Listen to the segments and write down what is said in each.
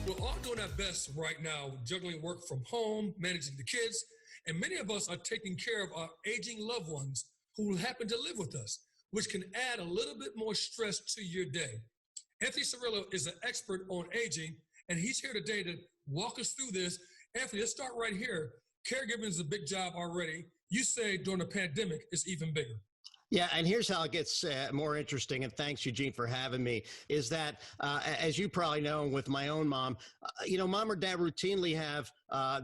We're all doing our best right now, juggling work from home, managing the kids, and many of us are taking care of our aging loved ones who happen to live with us, which can add a little bit more stress to your day. Anthony Cirillo is an expert on aging, and he's here today to walk us through this. Anthony, let's start right here. Caregiving is a big job already. You say during the pandemic, it's even bigger. Yeah, and here's how it gets more interesting, and thanks, Eugene, for having me, is that, as you probably know, with my own mom, mom or dad routinely have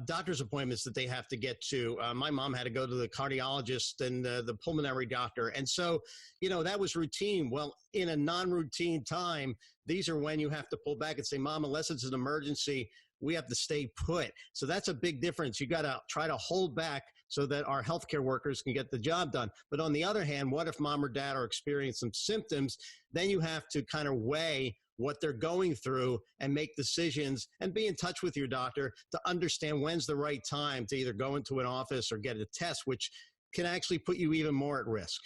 doctor's appointments that they have to get to. My mom had to go to the cardiologist and the pulmonary doctor, and so, that was routine. Well, in a non-routine time, these are when you have to pull back and say, Mom, unless it's an emergency, we have to stay put. So that's a big difference. You got to try to hold back so that our healthcare workers can get the job done. But on the other hand, what if mom or dad are experiencing some symptoms? Then you have to kind of weigh what they're going through and make decisions and be in touch with your doctor to understand when's the right time to either go into an office or get a test, which can actually put you even more at risk.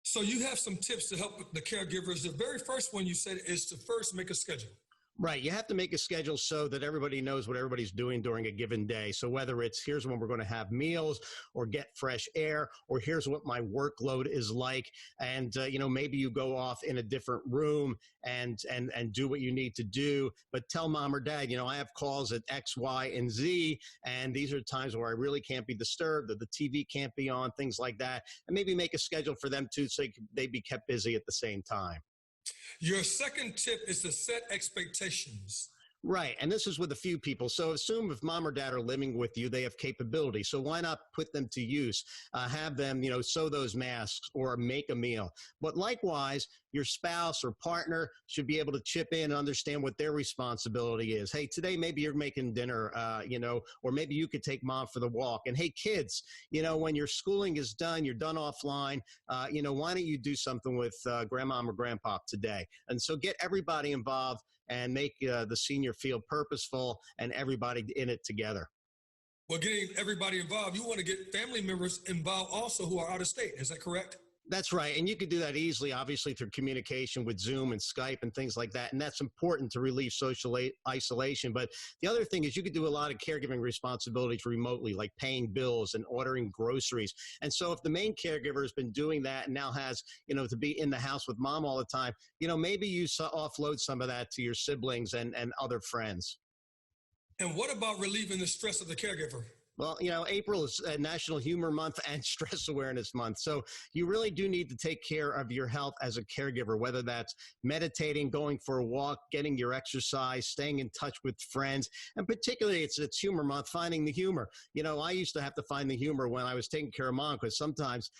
So you have some tips to help the caregivers. The very first one you said is to first make a schedule. Right. You have to make a schedule so that everybody knows what everybody's doing during a given day. So whether it's here's when we're going to have meals or get fresh air, or here's what my workload is like. And, maybe you go off in a different room and do what you need to do. But tell mom or dad, I have calls at X, Y, and Z. And these are times where I really can't be disturbed, or the TV can't be on, things like that. And maybe make a schedule for them too, so they be kept busy at the same time. Your second tip is to set expectations. Right. And this is with a few people. So assume if mom or dad are living with you, they have capability. So why not put them to use? Have them, sew those masks or make a meal. But likewise, your spouse or partner should be able to chip in and understand what their responsibility is. Hey, today maybe you're making dinner, or maybe you could take mom for the walk. And hey, kids, when your schooling is done, you're done offline, why don't you do something with grandmom or grandpa today? And so get everybody involved and make the senior feel purposeful and everybody in it together. Well, getting everybody involved, you want to get family members involved also who are out of state. Is that correct? That's right. And you could do that easily, obviously, through communication with Zoom and Skype and things like that. And that's important to relieve social isolation. But the other thing is you could do a lot of caregiving responsibilities remotely, like paying bills and ordering groceries. And so if the main caregiver has been doing that and now has, to be in the house with mom all the time, maybe you offload some of that to your siblings and other friends. And what about relieving the stress of the caregiver? Well, April is National Humor Month and Stress Awareness Month. So you really do need to take care of your health as a caregiver, whether that's meditating, going for a walk, getting your exercise, staying in touch with friends. And particularly it's Humor Month, finding the humor. I used to have to find the humor when I was taking care of mom, because sometimes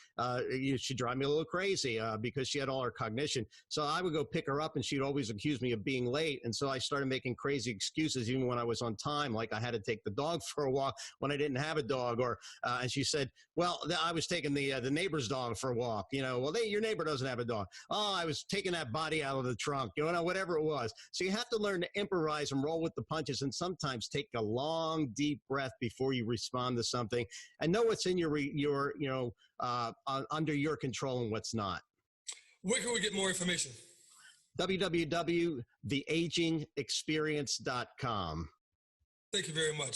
she'd drive me a little crazy because she had all her cognition. So I would go pick her up and she'd always accuse me of being late. And so I started making crazy excuses even when I was on time, like I had to take the dog for a walk when I didn't have a dog, or and she said, well, I was taking the neighbor's dog for a walk. Your neighbor doesn't have a dog. Oh, I was taking that body out of the trunk, whatever it was. So you have to learn to improvise and roll with the punches, and sometimes take a long, deep breath before you respond to something, and know what's in your under your control and what's not. Where can we get more information? www.theagingexperience.com. Thank you very much.